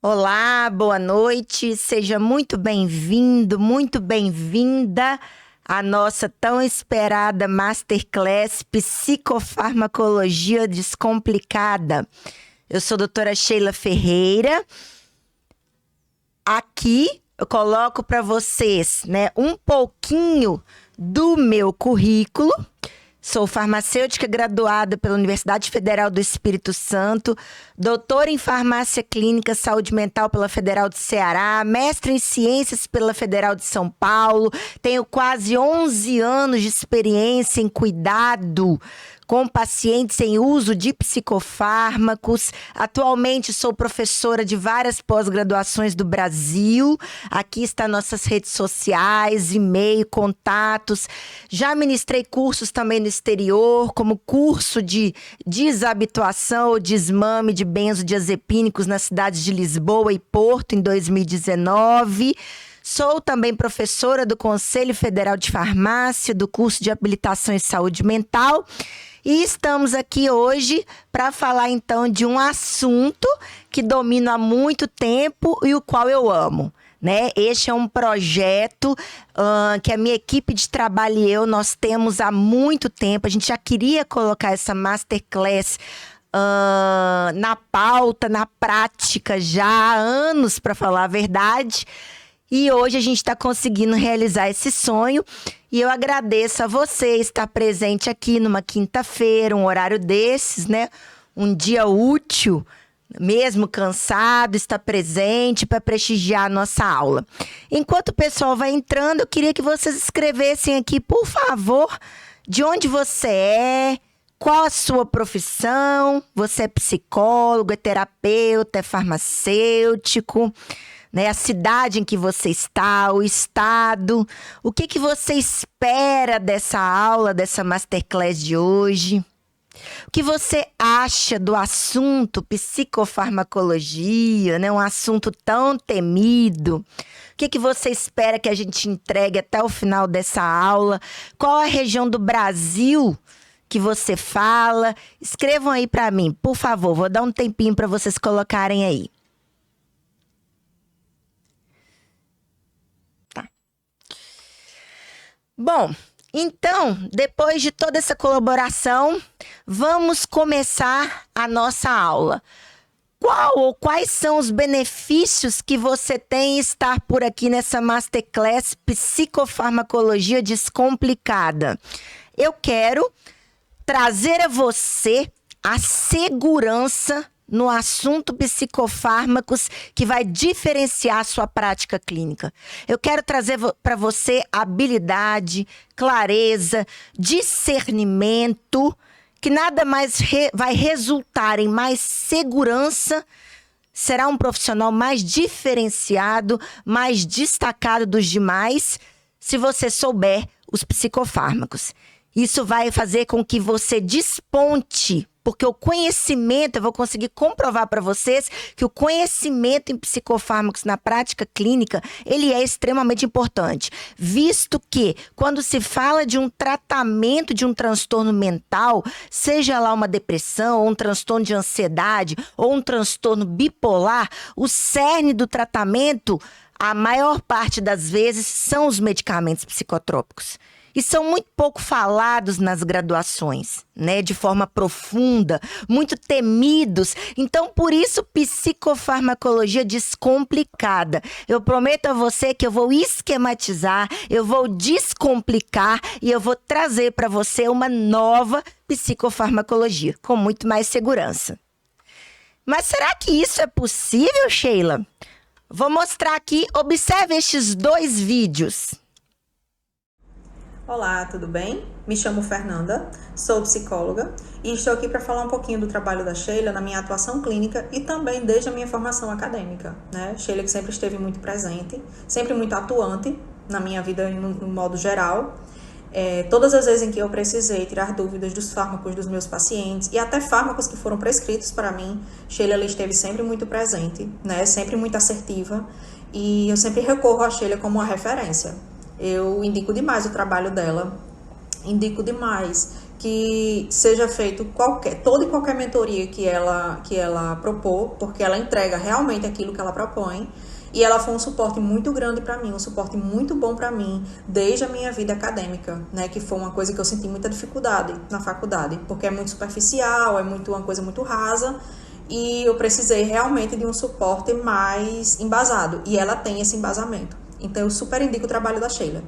Olá, boa noite, seja muito bem-vindo, muito bem-vinda à nossa tão esperada Masterclass Psicofarmacologia Descomplicada. Eu sou a doutora Sheila Ferreira. Aqui eu coloco para vocês, um pouquinho do meu currículo. Sou farmacêutica graduada pela Universidade Federal do Espírito Santo, doutora em Farmácia Clínica Saúde Mental pela Federal do Ceará, mestre em Ciências pela Federal de São Paulo, tenho quase 11 anos de experiência em cuidado com pacientes em uso de psicofármacos. Atualmente sou professora de várias pós-graduações do Brasil. Aqui estão nossas redes sociais, e-mail, contatos. Já ministrei cursos também no exterior, como curso de desabituação ou desmame de benzodiazepínicos nas cidades de Lisboa e Porto em 2019. Sou também professora do Conselho Federal de Farmácia, do curso de habilitação em saúde mental. E estamos aqui hoje para falar então de um assunto que domino há muito tempo e o qual eu amo. Este é um projeto que a minha equipe de trabalho e eu, nós temos há muito tempo. A gente já queria colocar essa Masterclass na pauta, na prática já há anos, para falar a verdade. E hoje a gente está conseguindo realizar esse sonho. E eu agradeço a você estar presente aqui numa quinta-feira, um horário desses, um dia útil, mesmo cansado, estar presente para prestigiar a nossa aula. Enquanto o pessoal vai entrando, eu queria que vocês escrevessem aqui, por favor, de onde você é, qual a sua profissão, você é psicólogo, é terapeuta, é farmacêutico, a cidade em que você está, o estado, o que você espera dessa aula, dessa Masterclass de hoje? O que você acha do assunto psicofarmacologia, um assunto tão temido? O que você espera que a gente entregue até o final dessa aula? Qual a região do Brasil que você fala? Escrevam aí para mim, por favor, vou dar um tempinho para vocês colocarem aí. Bom, então, depois de toda essa colaboração, vamos começar a nossa aula. Qual ou quais são os benefícios que você tem em estar por aqui nessa Masterclass Psicofarmacologia Descomplicada? Eu quero trazer a você a segurança no assunto psicofármacos que vai diferenciar a sua prática clínica. Eu quero trazer para você habilidade, clareza, discernimento, que nada mais vai resultar em mais segurança, será um profissional mais diferenciado, mais destacado dos demais, se você souber os psicofármacos. Isso vai fazer com que você desponte, porque o conhecimento, eu vou conseguir comprovar para vocês que o conhecimento em psicofármacos na prática clínica, ele é extremamente importante, visto que quando se fala de um tratamento de um transtorno mental, seja lá uma depressão, ou um transtorno de ansiedade, ou um transtorno bipolar, o cerne do tratamento, a maior parte das vezes, são os medicamentos psicotrópicos. E são muito pouco falados nas graduações, de forma profunda, muito temidos. Então, por isso, psicofarmacologia descomplicada. Eu prometo a você que eu vou esquematizar, eu vou descomplicar e eu vou trazer para você uma nova psicofarmacologia, com muito mais segurança. Mas será que isso é possível, Sheila? Vou mostrar aqui, observe estes 2 vídeos. Olá, tudo bem? Me chamo Fernanda, sou psicóloga e estou aqui para falar um pouquinho do trabalho da Sheila na minha atuação clínica e também desde a minha formação acadêmica, Sheila que sempre esteve muito presente, sempre muito atuante na minha vida no modo geral. Todas as vezes em que eu precisei tirar dúvidas dos fármacos dos meus pacientes e até fármacos que foram prescritos para mim, Sheila ela esteve sempre muito presente, sempre muito assertiva e eu sempre recorro a Sheila como uma referência. Eu indico demais o trabalho dela, indico demais que seja feito toda e qualquer mentoria que ela propor, porque ela entrega realmente aquilo que ela propõe. E ela foi um suporte muito grande para mim, um suporte muito bom para mim, desde a minha vida acadêmica, né? Que foi uma coisa que eu senti muita dificuldade na faculdade, porque é muito superficial, uma coisa muito rasa, e eu precisei realmente de um suporte mais embasado, e ela tem esse embasamento. Então eu super indico o trabalho da Sheila.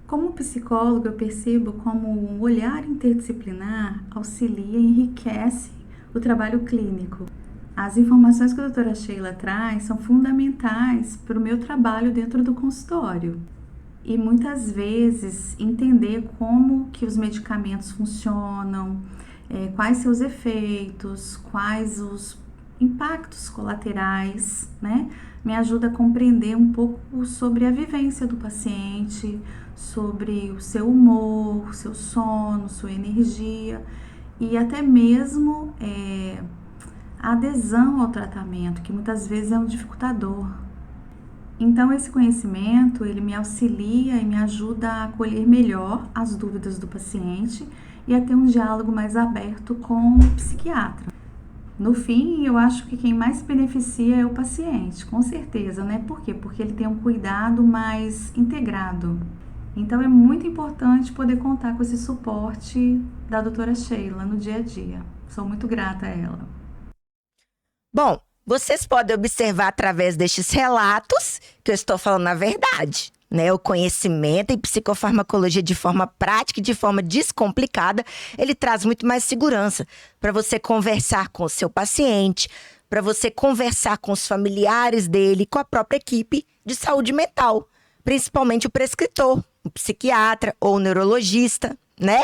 Como psicóloga, eu percebo como um olhar interdisciplinar auxilia e enriquece o trabalho clínico. As informações que a doutora Sheila traz são fundamentais para o meu trabalho dentro do consultório. E muitas vezes entender como que os medicamentos funcionam, quais seus efeitos, quais os impactos colaterais, né? Me ajuda a compreender um pouco sobre a vivência do paciente, sobre o seu humor, seu sono, sua energia e até mesmo a adesão ao tratamento, que muitas vezes é um dificultador. Então, esse conhecimento, ele me auxilia e me ajuda a acolher melhor as dúvidas do paciente e a ter um diálogo mais aberto com o psiquiatra. No fim, eu acho que quem mais se beneficia é o paciente, com certeza, né? Por quê? Porque ele tem um cuidado mais integrado. Então, é muito importante poder contar com esse suporte da doutora Sheila no dia a dia. Sou muito grata a ela. Bom, vocês podem observar através destes relatos que eu estou falando a verdade, né? O conhecimento em psicofarmacologia de forma prática e de forma descomplicada, ele traz muito mais segurança para você conversar com o seu paciente, para você conversar com os familiares dele, com a própria equipe de saúde mental, principalmente o prescritor, o psiquiatra ou o neurologista, né?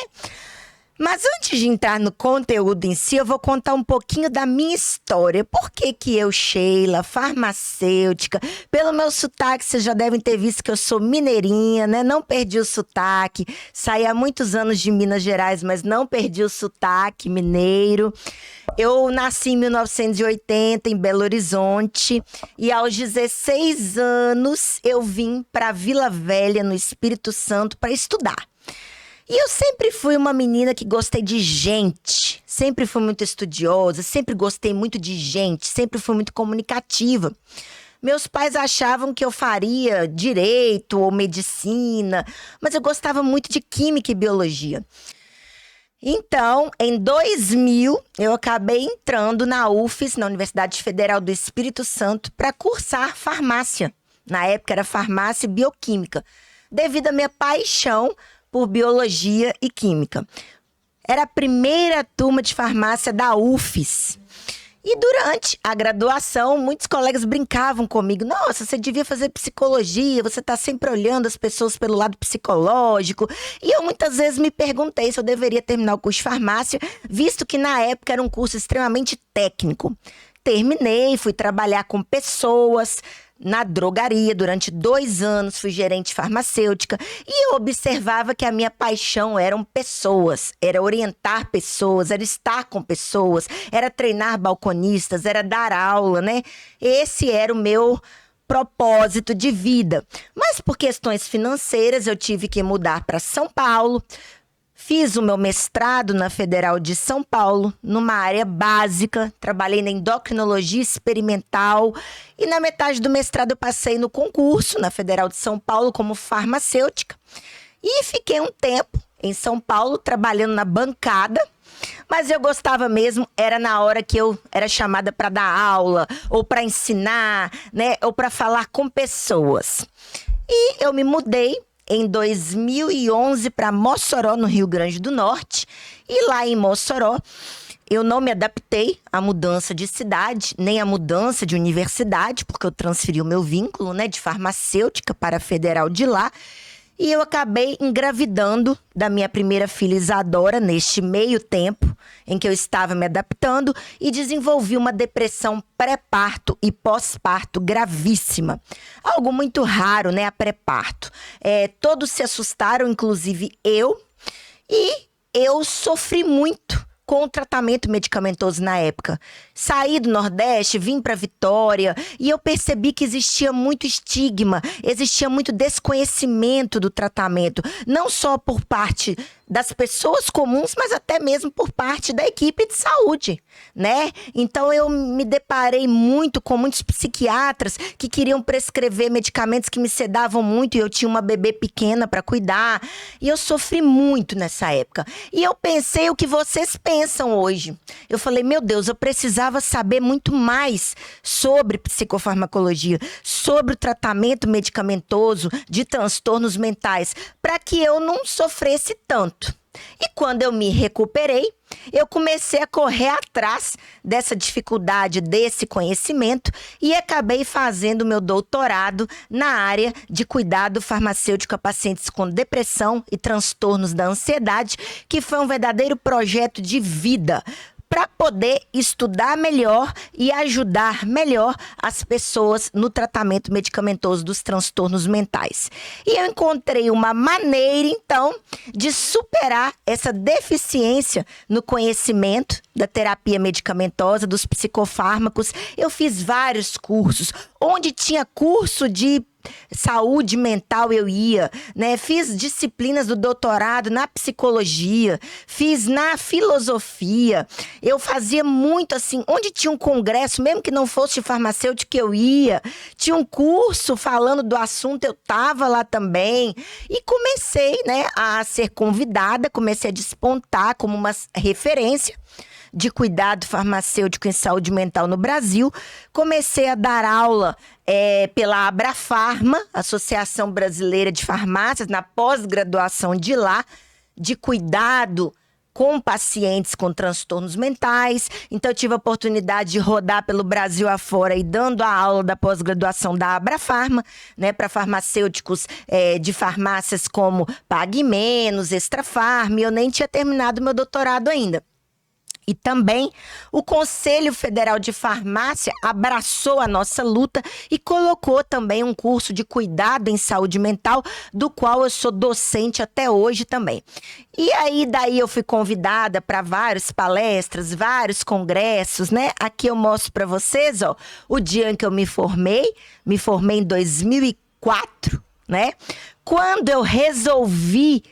Mas antes de entrar no conteúdo em si, eu vou contar um pouquinho da minha história. Por que que eu, Sheila, farmacêutica, pelo meu sotaque, vocês já devem ter visto que eu sou mineirinha, né? Não perdi o sotaque. Saí há muitos anos de Minas Gerais, mas não perdi o sotaque mineiro. Eu nasci em 1980 em Belo Horizonte e aos 16 anos eu vim para Vila Velha, no Espírito Santo, para estudar. E eu sempre fui uma menina que gostei de gente, sempre fui muito estudiosa, sempre gostei muito de gente, sempre fui muito comunicativa. Meus pais achavam que eu faria direito ou medicina, mas eu gostava muito de química e biologia. Então, em 2000, eu acabei entrando na UFES, na Universidade Federal do Espírito Santo, para cursar farmácia. Na época era farmácia e bioquímica, devido à minha paixão por biologia e química. Era a primeira turma de farmácia da UFES. E durante a graduação, muitos colegas brincavam comigo. Nossa, você devia fazer psicologia, você está sempre olhando as pessoas pelo lado psicológico. E eu muitas vezes me perguntei se eu deveria terminar o curso de farmácia, visto que na época era um curso extremamente técnico. Terminei, fui trabalhar com pessoas na drogaria durante 2 anos, fui gerente farmacêutica e eu observava que a minha paixão eram pessoas, era orientar pessoas, era estar com pessoas, era treinar balconistas, era dar aula, né? Esse era o meu propósito de vida. Mas por questões financeiras eu tive que mudar para São Paulo. Fiz o meu mestrado na Federal de São Paulo, numa área básica, trabalhei na endocrinologia experimental e na metade do mestrado eu passei no concurso na Federal de São Paulo como farmacêutica e fiquei um tempo em São Paulo trabalhando na bancada, mas eu gostava mesmo, era na hora que eu era chamada para dar aula ou para ensinar, né, ou para falar com pessoas. E eu me mudei em 2011 para Mossoró, no Rio Grande do Norte. E lá em Mossoró, eu não me adaptei à mudança de cidade, nem à mudança de universidade, porque eu transferi o meu vínculo, né, de farmacêutica para a federal de lá. E eu acabei engravidando da minha primeira filha Isadora neste meio tempo em que eu estava me adaptando e desenvolvi uma depressão pré-parto e pós-parto gravíssima. Algo muito raro, né, a pré-parto. Todos se assustaram, inclusive eu, e eu sofri muito com o tratamento medicamentoso na época. saí do Nordeste, vim para Vitória e eu percebi que existia muito estigma, existia muito desconhecimento do tratamento, não só por parte das pessoas comuns, mas até mesmo por parte da equipe de saúde, né? Então eu me deparei muito com muitos psiquiatras que queriam prescrever medicamentos que me sedavam muito e eu tinha uma bebê pequena para cuidar, e eu sofri muito nessa época. E eu pensei o que vocês pensam hoje. Eu falei, meu Deus, eu precisava saber muito mais sobre psicofarmacologia, sobre o tratamento medicamentoso de transtornos mentais, para que eu não sofresse tanto. E quando eu me recuperei, eu comecei a correr atrás dessa dificuldade, desse conhecimento, e acabei fazendo meu doutorado na área de cuidado farmacêutico a pacientes com depressão e transtornos da ansiedade, que foi um verdadeiro projeto de vida, para poder estudar melhor e ajudar melhor as pessoas no tratamento medicamentoso dos transtornos mentais. E eu encontrei uma maneira, então, de superar essa deficiência no conhecimento da terapia medicamentosa, dos psicofármacos. Eu fiz vários cursos. Onde tinha curso de saúde mental eu ia, né? Fiz disciplinas do doutorado na psicologia, fiz na filosofia. Eu fazia muito assim, onde tinha um congresso, mesmo que não fosse farmacêutico, eu ia. Tinha um curso falando do assunto, eu estava lá também. E comecei, né, a ser convidada, comecei a despontar como uma referência de cuidado farmacêutico em saúde mental no Brasil. Comecei a dar aula pela Abrafarma, Associação Brasileira de Farmácias, na pós-graduação de lá, de cuidado com pacientes com transtornos mentais. Então, eu tive a oportunidade de rodar pelo Brasil afora e dando a aula da pós-graduação da Abrafarma, né, para farmacêuticos de farmácias como Pague Menos, Extrafarma, e eu nem tinha terminado meu doutorado ainda. E também o Conselho Federal de Farmácia abraçou a nossa luta e colocou também um curso de cuidado em saúde mental, do qual eu sou docente até hoje também. E aí, daí eu fui convidada para várias palestras, vários congressos, né? Aqui eu mostro para vocês, ó, o dia em que eu me formei em 2004, né? Quando eu resolvi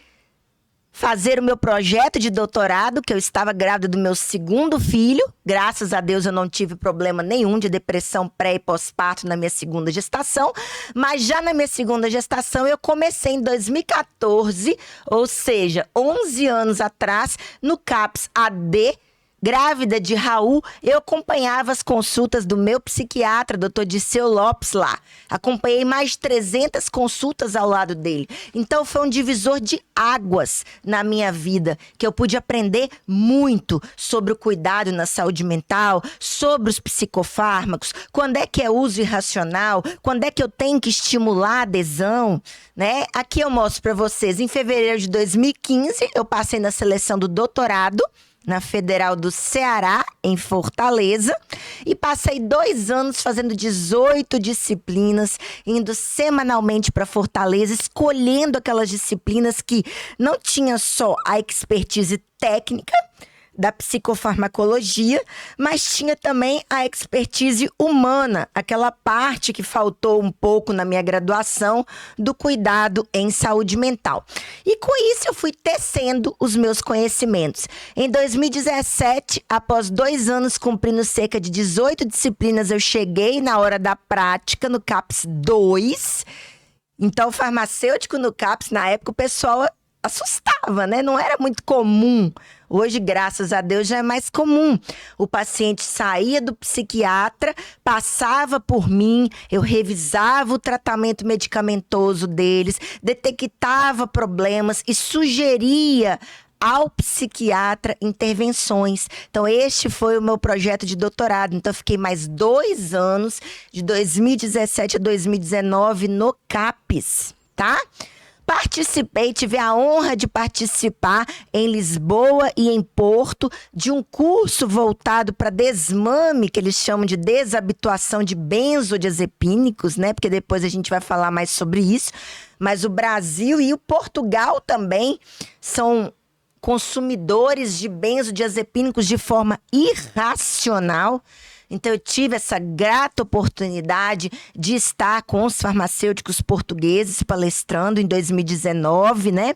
fazer o meu projeto de doutorado, que eu estava grávida do meu segundo filho. Graças a Deus eu não tive problema nenhum de depressão pré e pós-parto na minha segunda gestação, mas já na minha segunda gestação eu comecei em 2014, ou seja, 11 anos atrás, no CAPS AD, grávida de Raul. Eu acompanhava as consultas do meu psiquiatra, Dr. Disseu Lopes, lá. Acompanhei mais de 300 consultas ao lado dele. Então, foi um divisor de águas na minha vida, que eu pude aprender muito sobre o cuidado na saúde mental, sobre os psicofármacos, quando é que é uso irracional, quando é que eu tenho que estimular a adesão, né? Aqui eu mostro para vocês, em fevereiro de 2015, eu passei na seleção do doutorado, na Federal do Ceará, em Fortaleza, e passei 2 anos fazendo 18 disciplinas, indo semanalmente para Fortaleza, escolhendo aquelas disciplinas que não tinha só a expertise técnica da psicofarmacologia, mas tinha também a expertise humana, aquela parte que faltou um pouco na minha graduação do cuidado em saúde mental. E com isso eu fui tecendo os meus conhecimentos. Em 2017, após 2 anos cumprindo cerca de 18 disciplinas, eu cheguei na hora da prática no CAPS 2. Então, farmacêutico no CAPS, na época o pessoal assustava, né? Não era muito comum. Hoje, graças a Deus, já é mais comum. O paciente saía do psiquiatra, passava por mim, eu revisava o tratamento medicamentoso deles, detectava problemas e sugeria ao psiquiatra intervenções. Então, este foi o meu projeto de doutorado. Então, eu fiquei mais 2 anos, de 2017 a 2019, no CAPS, tá? Participei, tive a honra de participar em Lisboa e em Porto de um curso voltado para desmame, que eles chamam de desabituação de benzodiazepínicos, né? Porque depois a gente vai falar mais sobre isso. Mas o Brasil e o Portugal também são consumidores de benzodiazepínicos de forma irracional. Então, eu tive essa grata oportunidade de estar com os farmacêuticos portugueses palestrando em 2019, né?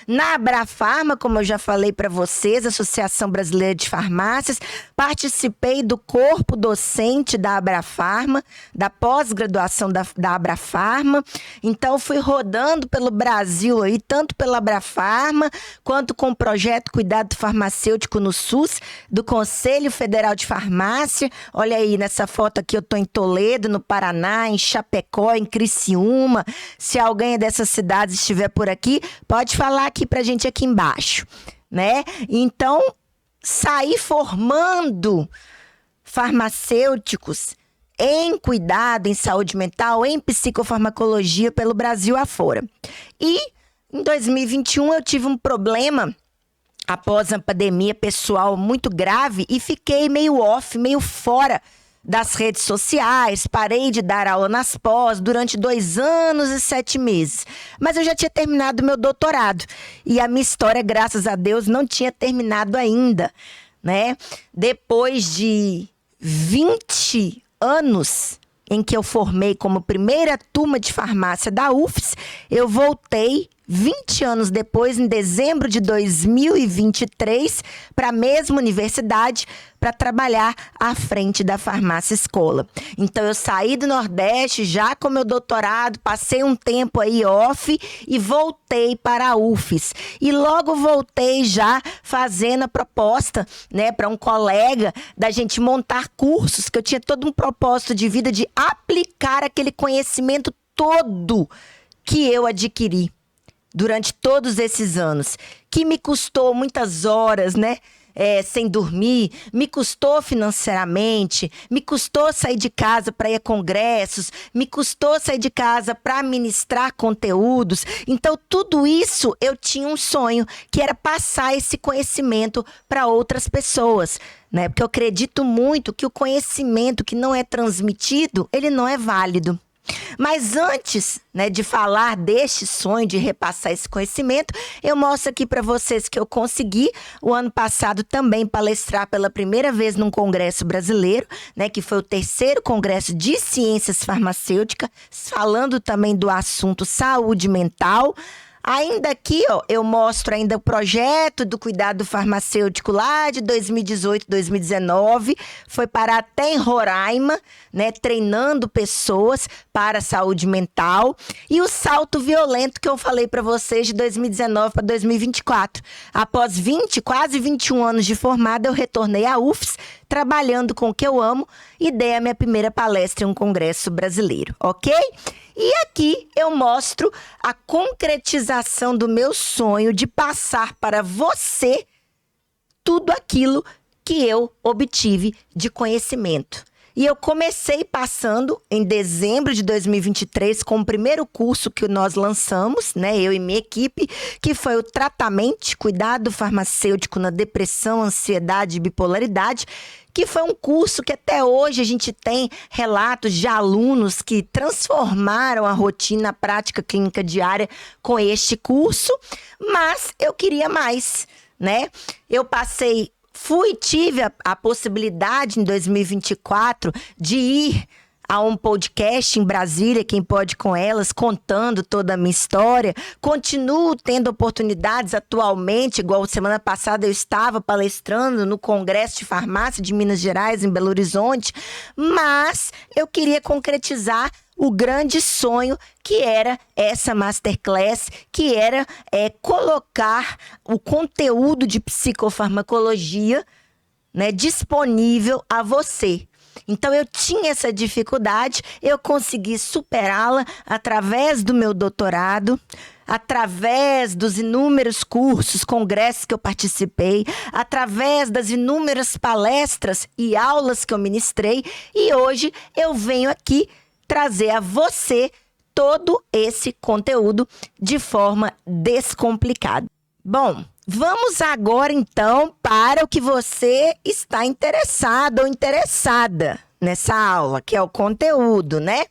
Na Abrafarma, como eu já falei para vocês, Associação Brasileira de Farmácias, participei do corpo docente da Abrafarma, da pós-graduação da Abrafarma. Então, fui rodando pelo Brasil aí, tanto pela Abrafarma, quanto com o projeto Cuidado Farmacêutico no SUS, do Conselho Federal de Farmácia. Olha aí, nessa foto aqui eu tô em Toledo, no Paraná, em Chapecó, em Criciúma. Se alguém dessas cidades estiver por aqui, pode falar aqui pra gente aqui embaixo, né? Então, saí formando farmacêuticos em cuidado, em saúde mental, em psicofarmacologia pelo Brasil afora. E em 2021 eu tive um problema após a pandemia pessoal muito grave e fiquei meio off, meio fora das redes sociais, parei de dar aula nas pós durante 2 anos e 7 meses. Mas eu já tinha terminado meu doutorado e a minha história, graças a Deus, não tinha terminado ainda, né? Depois de 20 anos em que eu formei como primeira turma de farmácia da UFES, eu voltei 20 anos depois, em dezembro de 2023, para a mesma universidade para trabalhar à frente da farmácia escola. Então, eu saí do Nordeste já com meu doutorado, passei um tempo aí off e voltei para a UFES. E logo voltei já fazendo a proposta, né, para um colega da gente montar cursos, que eu tinha todo um propósito de vida de aplicar aquele conhecimento todo que eu adquiri durante todos esses anos, que me custou muitas horas, né? Sem dormir, me custou financeiramente, me custou sair de casa para ir a congressos, me custou sair de casa para ministrar conteúdos. Então, tudo isso eu tinha um sonho, que era passar esse conhecimento para outras pessoas, né? Porque eu acredito muito que o conhecimento que não é transmitido, ele não é válido. Mas antes, né, de falar deste sonho de repassar esse conhecimento, eu mostro aqui para vocês que eu consegui, o ano passado, também palestrar pela primeira vez num congresso brasileiro, né, que foi o 3º Congresso de Ciências Farmacêuticas, falando também do assunto saúde mental. Ainda aqui, ó, eu mostro ainda o projeto do cuidado farmacêutico lá de 2018, 2019. Foi parar até em Roraima, né, treinando pessoas para a saúde mental. E o salto violento que eu falei para vocês de 2019 para 2024. Após quase 21 anos de formada, eu retornei à UFES, trabalhando com o que eu amo, e dei a minha primeira palestra em um congresso brasileiro, ok? E aqui eu mostro a concretização do meu sonho de passar para você tudo aquilo que eu obtive de conhecimento. E eu comecei passando em dezembro de 2023 com o primeiro curso que nós lançamos, né, eu e minha equipe, que foi o Tratamento, Cuidado Farmacêutico na Depressão, Ansiedade e Bipolaridade, que foi um curso que até hoje a gente tem relatos de alunos que transformaram a rotina, a prática clínica diária com este curso, mas eu queria mais, né? Eu tive a possibilidade em 2024 de ir a um podcast em Brasília, Quem Pode com Elas, contando toda a minha história. Continuo tendo oportunidades atualmente, igual semana passada eu estava palestrando no Congresso de Farmácia de Minas Gerais, em Belo Horizonte, mas eu queria concretizar o grande sonho que era essa masterclass, que era colocar o conteúdo de psicofarmacologia, né, disponível a você. Então, eu tinha essa dificuldade, eu consegui superá-la através do meu doutorado, através dos inúmeros cursos, congressos que eu participei, através das inúmeras palestras e aulas que eu ministrei, e hoje eu venho aqui trazer a você todo esse conteúdo de forma descomplicada. Bom, vamos agora então para o que você está interessado ou interessada nessa aula, que é o conteúdo, né?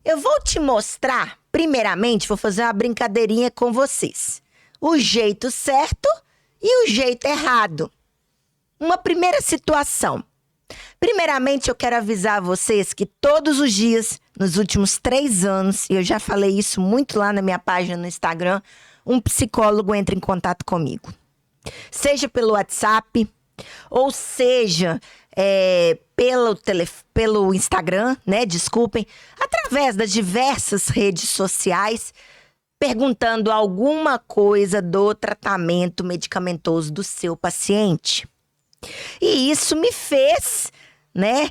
Eu vou te mostrar, primeiramente, vou fazer uma brincadeirinha com vocês. O jeito certo E o jeito errado? Uma primeira situação. Primeiramente, eu quero avisar vocês que todos os dias, nos últimos 3 anos, e eu já falei isso muito lá na minha página no Instagram, um psicólogo entra em contato comigo. Seja pelo WhatsApp, ou seja, pelo Instagram, né? Desculpem, através das diversas redes sociais, perguntando alguma coisa do tratamento medicamentoso do seu paciente. E isso me fez, né,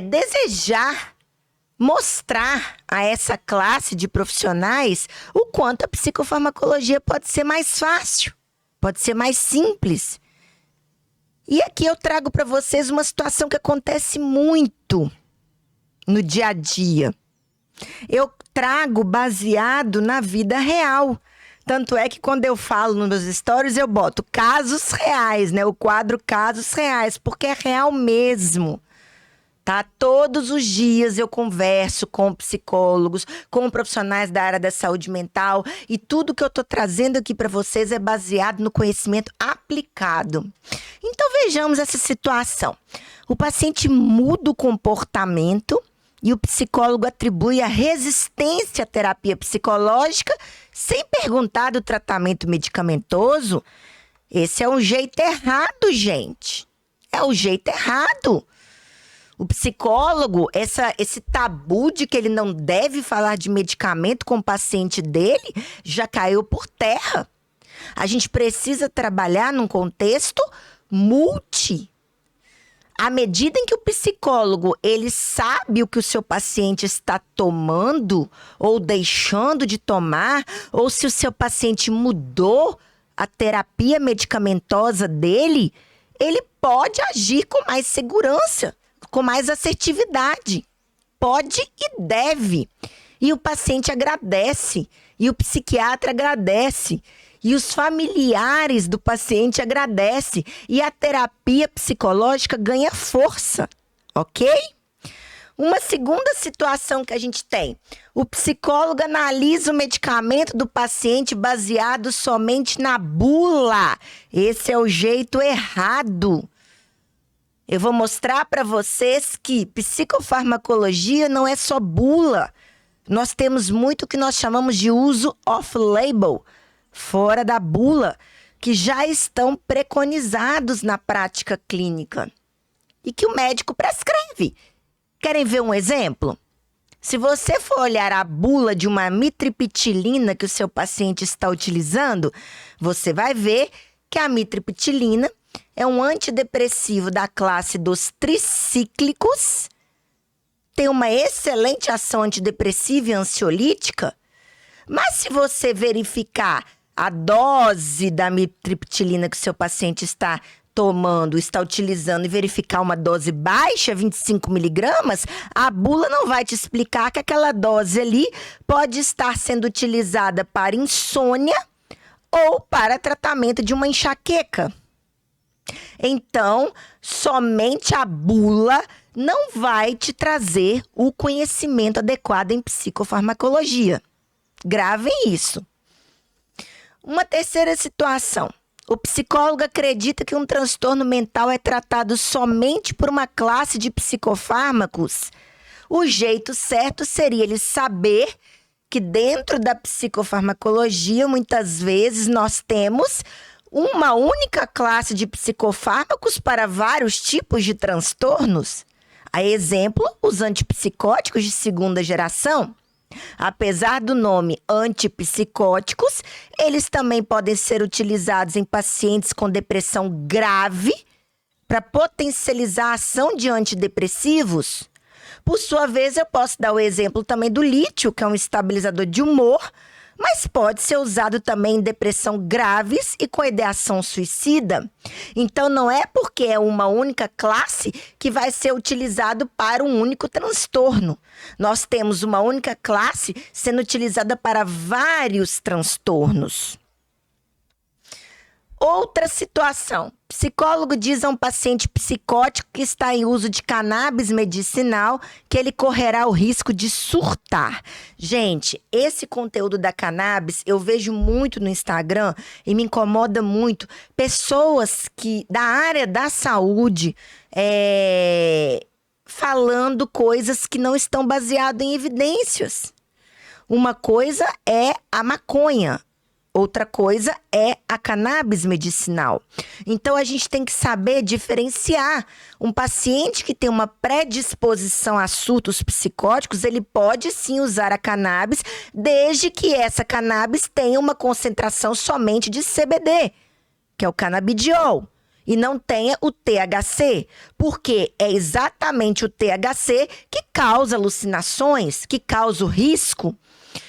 desejar mostrar a essa classe de profissionais o quanto a psicofarmacologia pode ser mais fácil, pode ser mais simples. E aqui eu trago para vocês uma situação que acontece muito no dia a dia. Eu trago baseado na vida real. Tanto é que quando eu falo nos meus stories, eu boto casos reais, né? O quadro casos reais, porque é real mesmo. Tá? Todos os dias eu converso com psicólogos, com profissionais da área da saúde mental, e tudo que eu tô trazendo aqui para vocês é baseado no conhecimento aplicado. Então vejamos essa situação. O paciente muda o comportamento e o psicólogo atribui a resistência à terapia psicológica sem perguntar do tratamento medicamentoso. Esse é um jeito errado, gente. É o jeito errado. O psicólogo, esse tabu de que ele não deve falar de medicamento com o paciente dele, já caiu por terra. A gente precisa trabalhar num contexto multi. À medida em que o psicólogo, ele sabe o que o seu paciente está tomando ou deixando de tomar, ou se o seu paciente mudou a terapia medicamentosa dele, ele pode agir com mais segurança, com mais assertividade. Pode e deve. E o paciente agradece, e o psiquiatra agradece, e os familiares do paciente agradecem, e a terapia psicológica ganha força, ok? Uma segunda situação que a gente tem: o psicólogo analisa o medicamento do paciente baseado somente na bula. Esse é o jeito errado. Eu vou mostrar para vocês que psicofarmacologia não é só bula. Nós temos muito que nós chamamos de uso off-label, fora da bula, que já estão preconizados na prática clínica e que o médico prescreve. Querem ver um exemplo? Se você for olhar a bula de uma amitriptilina que o seu paciente está utilizando, você vai ver que a amitriptilina é um antidepressivo da classe dos tricíclicos, tem uma excelente ação antidepressiva e ansiolítica, mas se você verificar a dose da amitriptilina que o seu paciente está tomando, está utilizando, e verificar uma dose baixa, 25 miligramas, a bula não vai te explicar que aquela dose ali pode estar sendo utilizada para insônia ou para tratamento de uma enxaqueca. Então, somente a bula não vai te trazer o conhecimento adequado em psicofarmacologia. Gravem isso. Uma terceira situação: o psicólogo acredita que um transtorno mental é tratado somente por uma classe de psicofármacos. O jeito certo seria ele saber que dentro da psicofarmacologia, muitas vezes, nós temos uma única classe de psicofármacos para vários tipos de transtornos. A exemplo, os antipsicóticos de segunda geração. Apesar do nome antipsicóticos, eles também podem ser utilizados em pacientes com depressão grave para potencializar a ação de antidepressivos. Por sua vez, eu posso dar o exemplo também do lítio, que é um estabilizador de humor, mas pode ser usado também em depressão graves e com ideação suicida. Então, não é porque é uma única classe que vai ser utilizado para um único transtorno. Nós temos uma única classe sendo utilizada para vários transtornos. Outra situação: Psicólogo diz a um paciente psicótico que está em uso de cannabis medicinal que ele correrá o risco de surtar. Gente, esse conteúdo da cannabis eu vejo muito no Instagram e me incomoda muito. Pessoas da área da saúde falando coisas que não estão baseadas em evidências. Uma coisa é a maconha. Outra coisa é a cannabis medicinal. Então, a gente tem que saber diferenciar. Um paciente que tem uma predisposição a surtos psicóticos, ele pode sim usar a cannabis, desde que essa cannabis tenha uma concentração somente de CBD, que é o canabidiol, e não tenha o THC, porque é exatamente o THC que causa alucinações, que causa o risco.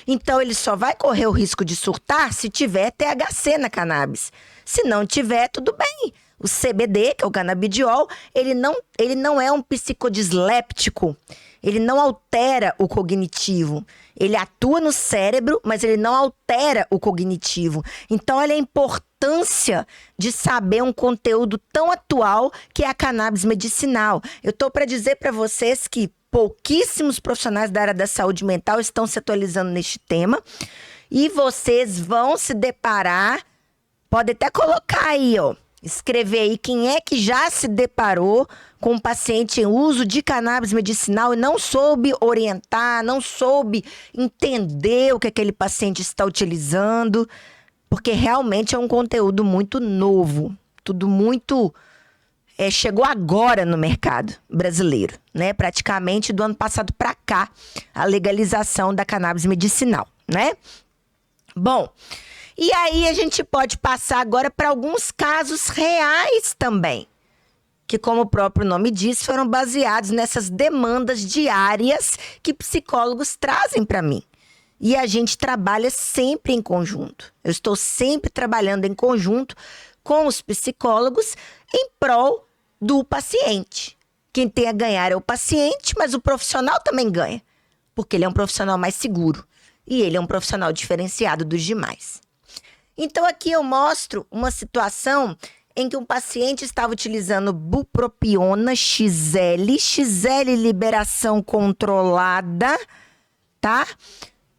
Então, ele só vai correr o risco de surtar se tiver THC na cannabis. Se não tiver, tudo bem. O CBD, que é o canabidiol, ele não é um psicodisléptico. Ele não altera o cognitivo. Ele atua no cérebro, mas ele não altera o cognitivo. Então, olha a importância de saber um conteúdo tão atual que é a cannabis medicinal. Eu estou para dizer para vocês que pouquíssimos profissionais da área da saúde mental estão se atualizando neste tema. E vocês vão se deparar, pode até colocar aí, ó, escrever aí quem é que já se deparou com um paciente em uso de cannabis medicinal e não soube orientar, não soube entender o que aquele paciente está utilizando, porque realmente é um conteúdo muito novo, tudo muito... chegou agora no mercado brasileiro, né? Praticamente do ano passado para cá, a legalização da cannabis medicinal, né? Bom, e aí a gente pode passar agora para alguns casos reais também, que, como o próprio nome diz, foram baseados nessas demandas diárias que psicólogos trazem para mim. E a gente trabalha sempre em conjunto. Eu estou sempre trabalhando em conjunto com os psicólogos em prol do paciente. Quem tem a ganhar é o paciente, mas o profissional também ganha, porque ele é um profissional mais seguro e ele é um profissional diferenciado dos demais. Então aqui eu mostro uma situação em que um paciente estava utilizando bupropiona XL liberação controlada, tá?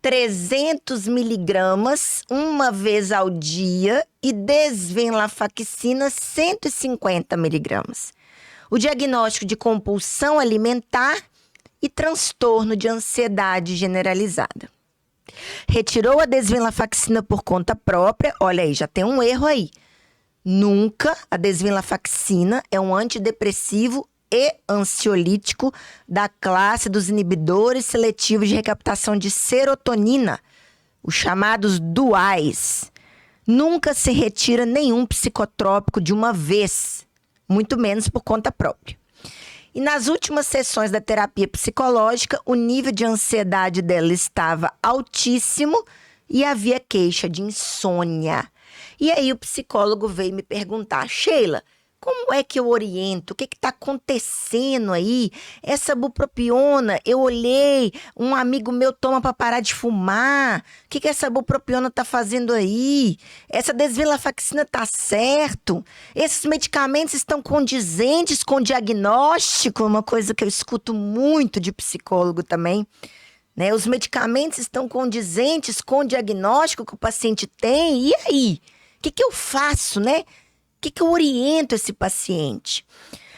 300 miligramas uma vez ao dia e desvenlafaxina 150 miligramas. O diagnóstico de compulsão alimentar e transtorno de ansiedade generalizada. Retirou a desvenlafaxina por conta própria. Olha aí, já tem um erro aí. Nunca a desvenlafaxina é um antidepressivo e ansiolítico da classe dos inibidores seletivos de recaptação de serotonina, os chamados duais. Nunca se retira nenhum psicotrópico de uma vez, muito menos por conta própria. E nas últimas sessões da terapia psicológica, o nível de ansiedade dela estava altíssimo e havia queixa de insônia. E aí o psicólogo veio me perguntar: Sheila, como é que eu oriento? O que está acontecendo aí? Essa bupropiona, eu olhei, um amigo meu toma para parar de fumar. O que essa bupropiona está fazendo aí? Essa desvenlafaxina está certo? Esses medicamentos estão condizentes com o diagnóstico? Uma coisa que eu escuto muito de psicólogo também, né? Os medicamentos estão condizentes com o diagnóstico que o paciente tem? E aí? O que eu faço, né? O que eu oriento esse paciente?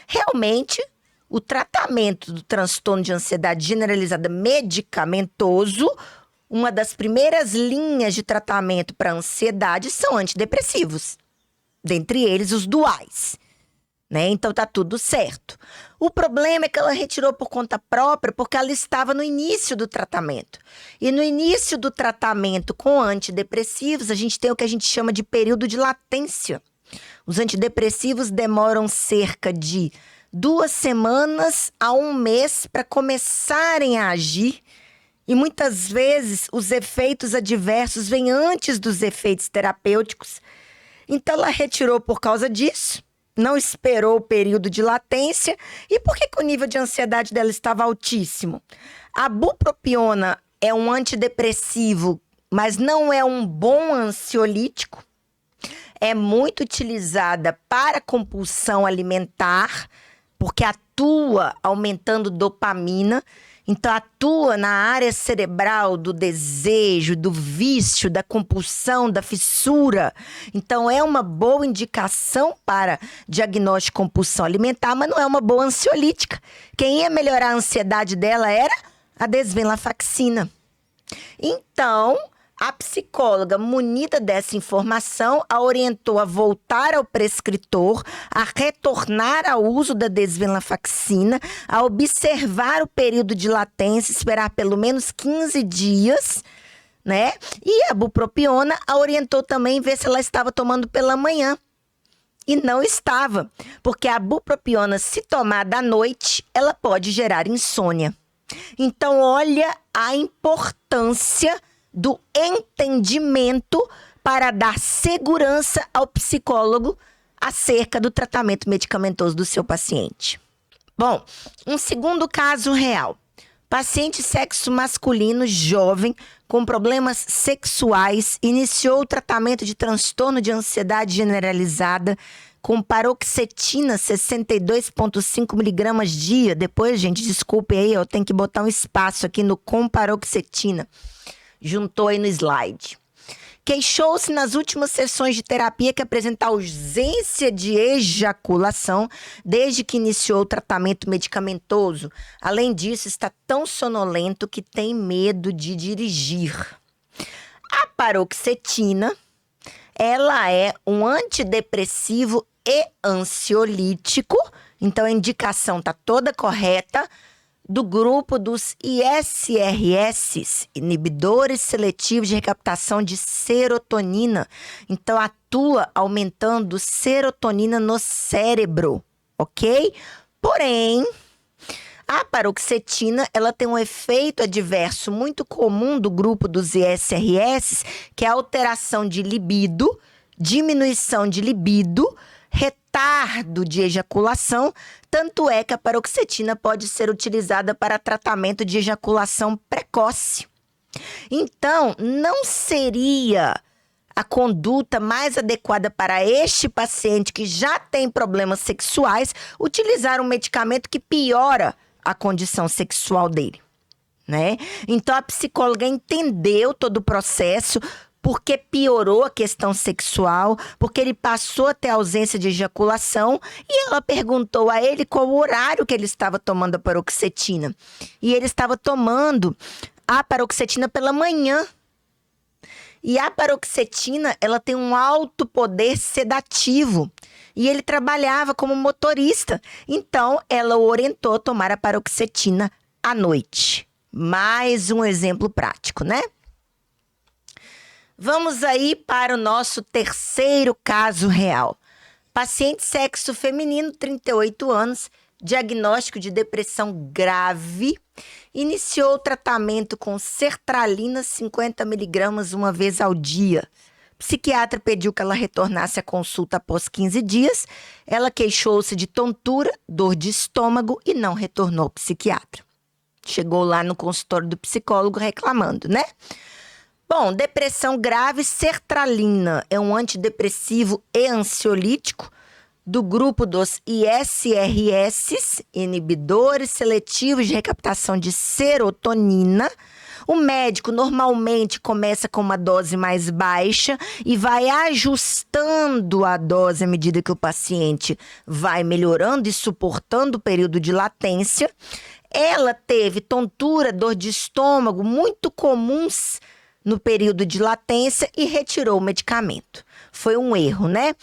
Realmente, o tratamento do transtorno de ansiedade generalizada medicamentoso, uma das primeiras linhas de tratamento para ansiedade são antidepressivos. Dentre eles, os duais, né? Então, tá tudo certo. O problema é que ela retirou por conta própria porque ela estava no início do tratamento. E no início do tratamento com antidepressivos, a gente tem o que a gente chama de período de latência. Os antidepressivos demoram cerca de 2 semanas a 1 mês para começarem a agir. E muitas vezes os efeitos adversos vêm antes dos efeitos terapêuticos. Então ela retirou por causa disso, não esperou o período de latência. E por que o nível de ansiedade dela estava altíssimo? A bupropiona é um antidepressivo, mas não é um bom ansiolítico. é muito utilizada para compulsão alimentar, porque atua aumentando dopamina. Então, atua na área cerebral do desejo, do vício, da compulsão, da fissura. Então, é uma boa indicação para diagnóstico de compulsão alimentar, mas não é uma boa ansiolítica. Quem ia melhorar a ansiedade dela era a desvenlafaxina. Então, a psicóloga, munida dessa informação, a orientou a voltar ao prescritor, a retornar ao uso da desvenlafaxina, a observar o período de latência, esperar pelo menos 15 dias, né? E a bupropiona a orientou também a ver se ela estava tomando pela manhã. E não estava, porque a bupropiona, se tomada à noite, ela pode gerar insônia. Então, olha a importância do entendimento para dar segurança ao psicólogo acerca do tratamento medicamentoso do seu paciente. Bom, um segundo caso real. Paciente sexo masculino jovem com problemas sexuais iniciou o tratamento de transtorno de ansiedade generalizada com paroxetina 62,5 miligramas dia. Depois, gente, desculpe aí, eu tenho que botar um espaço aqui no com paroxetina. Juntou aí no slide. Queixou-se nas últimas sessões de terapia que apresenta ausência de ejaculação desde que iniciou o tratamento medicamentoso. Além disso, está tão sonolento que tem medo de dirigir. A paroxetina, ela é um antidepressivo e ansiolítico, então a indicação está toda correta, do grupo dos ISRS, inibidores seletivos de recaptação de serotonina. Então, atua aumentando serotonina no cérebro, ok? Porém, a paroxetina, ela tem um efeito adverso muito comum do grupo dos ISRS, que é a alteração de libido, diminuição de libido, retardo de ejaculação, tanto é que a paroxetina pode ser utilizada para tratamento de ejaculação precoce. Então, não seria a conduta mais adequada para este paciente que já tem problemas sexuais utilizar um medicamento que piora a condição sexual dele, né? Então, a psicóloga entendeu todo o processo, porque piorou a questão sexual, porque ele passou a ter ausência de ejaculação, e ela perguntou a ele qual o horário que ele estava tomando a paroxetina. E ele estava tomando a paroxetina pela manhã. E a paroxetina, ela tem um alto poder sedativo. E ele trabalhava como motorista. Então, ela o orientou a tomar a paroxetina à noite. Mais um exemplo prático, né? Vamos aí para o nosso terceiro caso real. Paciente sexo feminino, 38 anos, diagnóstico de depressão grave, iniciou o tratamento com sertralina 50 miligramas uma vez ao dia. O psiquiatra pediu que ela retornasse à consulta após 15 dias. Ela queixou-se de tontura, dor de estômago e não retornou ao psiquiatra. Chegou lá no consultório do psicólogo reclamando, né? Bom, depressão grave, sertralina é um antidepressivo e ansiolítico do grupo dos ISRS, inibidores seletivos de recaptação de serotonina. O médico normalmente começa com uma dose mais baixa e vai ajustando a dose à medida que o paciente vai melhorando e suportando o período de latência. Ela teve tontura, dor de estômago, muito comuns no período de latência e retirou o medicamento. Foi um erro, né?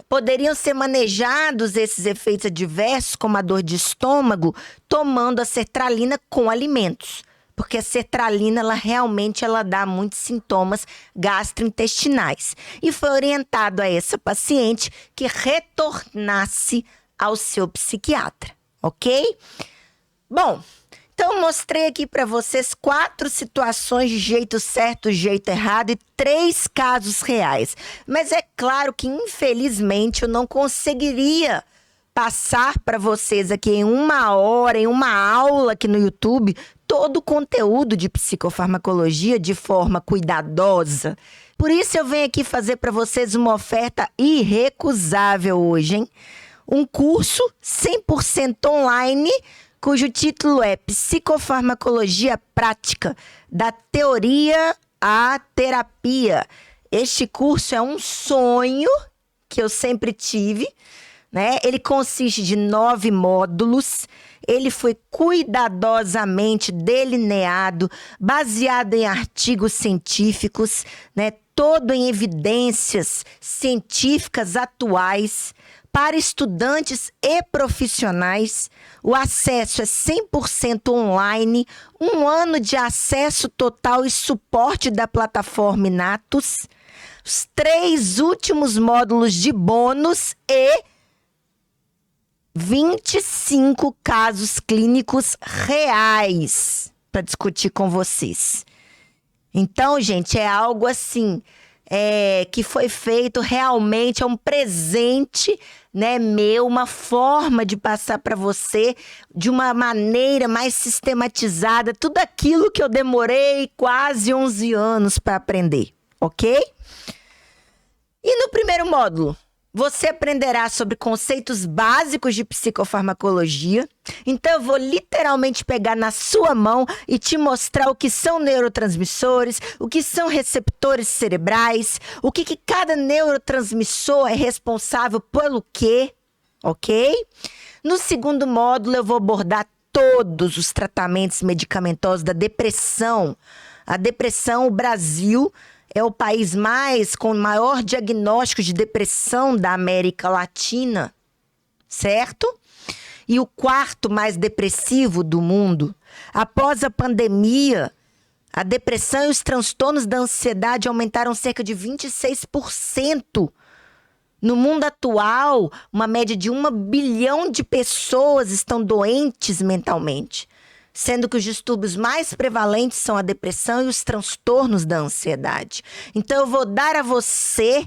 Poderiam ser manejados esses efeitos adversos, como a dor de estômago, tomando a sertralina com alimentos. Porque a sertralina, ela realmente dá muitos sintomas gastrointestinais. E foi orientado a essa paciente que retornasse ao seu psiquiatra, ok? Bom, então eu mostrei aqui para vocês 4 situações de jeito certo, jeito errado e 3 casos reais. Mas é claro que, infelizmente, eu não conseguiria passar para vocês aqui em 1 hora, em uma aula aqui no YouTube, todo o conteúdo de psicofarmacologia de forma cuidadosa. Por isso eu venho aqui fazer para vocês uma oferta irrecusável hoje, hein? Um curso 100% online, cujo título é Psicofarmacologia Prática, da teoria à terapia. Este curso é um sonho que eu sempre tive, né? Ele consiste de 9 módulos. Ele foi cuidadosamente delineado, baseado em artigos científicos, né? Todo em evidências científicas atuais para estudantes e profissionais. O acesso é 100% online, 1 ano de acesso total e suporte da plataforma Inatus, os 3 últimos módulos de bônus e 25 casos clínicos reais para discutir com vocês. Então, gente, é algo assim, que foi feito realmente, é um presente, né, meu, uma forma de passar para você de uma maneira mais sistematizada tudo aquilo que eu demorei quase 11 anos para aprender, ok? E no primeiro módulo, você aprenderá sobre conceitos básicos de psicofarmacologia. Então, eu vou literalmente pegar na sua mão e te mostrar o que são neurotransmissores, o que são receptores cerebrais, o que cada neurotransmissor é responsável pelo quê, ok? No segundo módulo, eu vou abordar todos os tratamentos medicamentosos da depressão. A depressão, o Brasil é o país com maior diagnóstico de depressão da América Latina, certo? E o 4º mais depressivo do mundo. Após a pandemia, a depressão e os transtornos da ansiedade aumentaram cerca de 26%. No mundo atual, uma média de 1 bilhão de pessoas estão doentes mentalmente, sendo que os distúrbios mais prevalentes são a depressão e os transtornos da ansiedade. Então, eu vou dar a você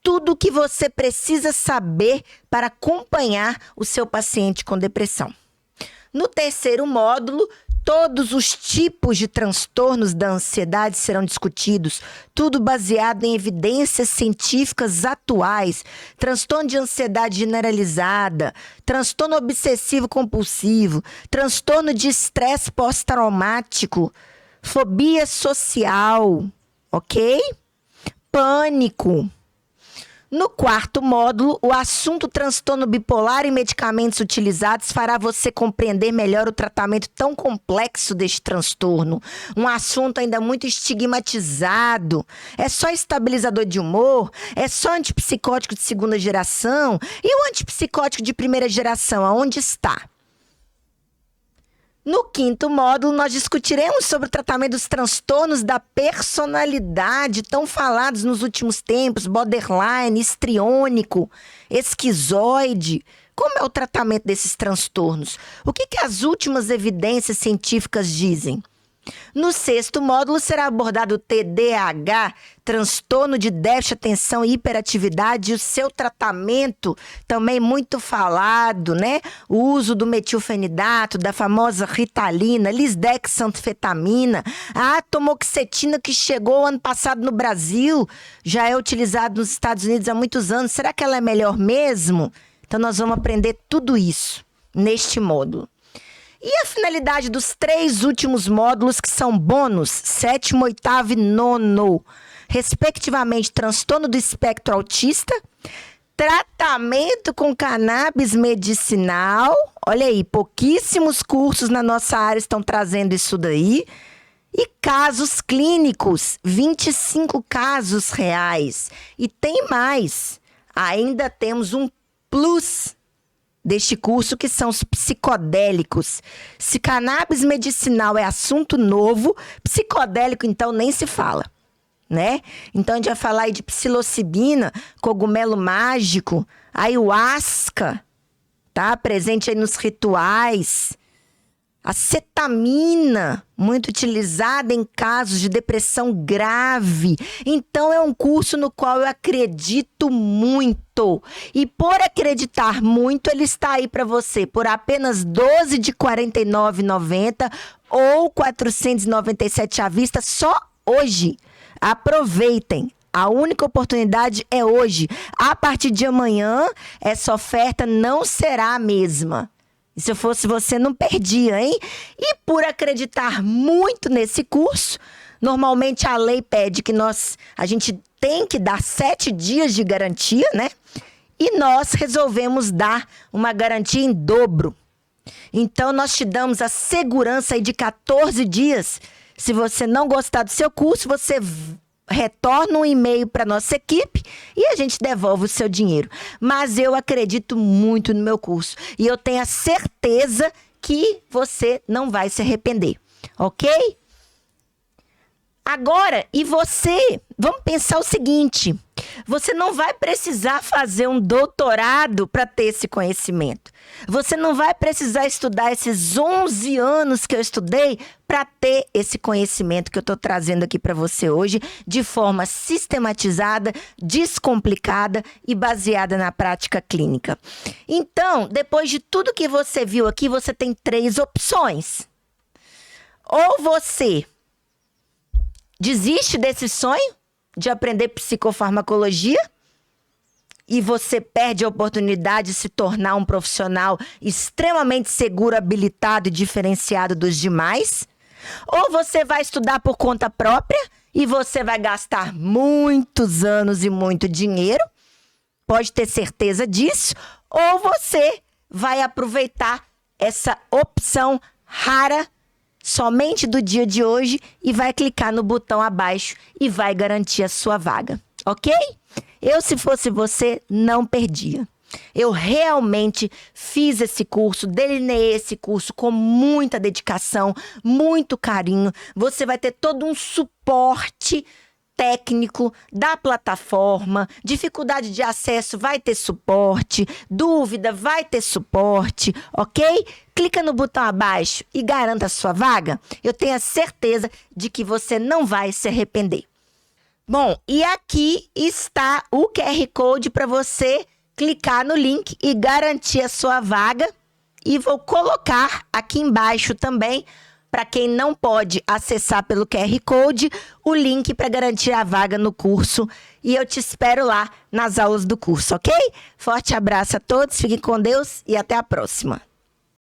tudo o que você precisa saber para acompanhar o seu paciente com depressão. No terceiro módulo, todos os tipos de transtornos da ansiedade serão discutidos, tudo baseado em evidências científicas atuais. Transtorno de ansiedade generalizada, transtorno obsessivo-compulsivo, transtorno de estresse pós-traumático, fobia social, ok? Pânico. No 4º módulo, o assunto transtorno bipolar e medicamentos utilizados fará você compreender melhor o tratamento tão complexo deste transtorno. Um assunto ainda muito estigmatizado. É só estabilizador de humor? É só antipsicótico de 2ª geração? E o antipsicótico de 1ª geração, aonde está? No 5º módulo, nós discutiremos sobre o tratamento dos transtornos da personalidade, tão falados nos últimos tempos, borderline, histriônico, esquizoide. Como é o tratamento desses transtornos? O que as últimas evidências científicas dizem? No 6º módulo será abordado o TDAH, transtorno de déficit de atenção e hiperatividade, e o seu tratamento, também muito falado, né? O uso do metilfenidato, da famosa Ritalina, lisdexanfetamina, a atomoxetina que chegou ano passado no Brasil, já é utilizado nos Estados Unidos há muitos anos. Será que ela é melhor mesmo? Então nós vamos aprender tudo isso neste módulo. E a finalidade dos 3 últimos módulos, que são bônus, 7º, 8º e 9º, respectivamente, transtorno do espectro autista, tratamento com cannabis medicinal, olha aí, pouquíssimos cursos na nossa área estão trazendo isso daí, e casos clínicos, 25 casos reais. E tem mais, ainda temos um plus deste curso, que são os psicodélicos. Se cannabis medicinal é assunto novo, psicodélico, então, nem se fala, né? Então, a gente vai falar aí de psilocibina, cogumelo mágico, ayahuasca, tá? Presente aí nos rituais. A cetamina, muito utilizada em casos de depressão grave. Então, é um curso no qual eu acredito muito. E por acreditar muito, ele está aí para você por apenas R$12 de R$ 49,90 ou R$ 497 à vista só hoje. Aproveitem. A única oportunidade é hoje. A partir de amanhã, essa oferta não será a mesma. E se eu fosse você, não perdia, hein? E por acreditar muito nesse curso, normalmente a lei pede que a gente tem que dar 7 dias de garantia, né? E nós resolvemos dar uma garantia em dobro. Então, nós te damos a segurança aí de 14 dias. Se você não gostar do seu curso, você retorna um e-mail para nossa equipe e a gente devolve o seu dinheiro. Mas eu acredito muito no meu curso e eu tenho a certeza que você não vai se arrepender, ok? Agora, e você? Vamos pensar o seguinte: você não vai precisar fazer um doutorado para ter esse conhecimento. Você não vai precisar estudar esses 11 anos que eu estudei para ter esse conhecimento que eu estou trazendo aqui para você hoje, de forma sistematizada, descomplicada e baseada na prática clínica. Então, depois de tudo que você viu aqui, você tem 3 opções. Ou você desiste desse sonho de aprender psicofarmacologia e você perde a oportunidade de se tornar um profissional extremamente seguro, habilitado e diferenciado dos demais. Ou você vai estudar por conta própria e você vai gastar muitos anos e muito dinheiro, pode ter certeza disso. Ou você vai aproveitar essa opção rara somente do dia de hoje e vai clicar no botão abaixo e vai garantir a sua vaga, ok? Eu, se fosse você, não perdia. Eu realmente fiz esse curso, delineei esse curso com muita dedicação, muito carinho. Você vai ter todo um suporte técnico da plataforma, dificuldade de acesso vai ter suporte, dúvida vai ter suporte, ok? Clica no botão abaixo e garanta a sua vaga. Eu tenho a certeza de que você não vai se arrepender. Bom, e aqui está o QR Code para você clicar no link e garantir a sua vaga. E vou colocar aqui embaixo também, para quem não pode acessar pelo QR Code, o link para garantir a vaga no curso. E eu te espero lá nas aulas do curso, ok? Forte abraço a todos, fiquem com Deus e até a próxima.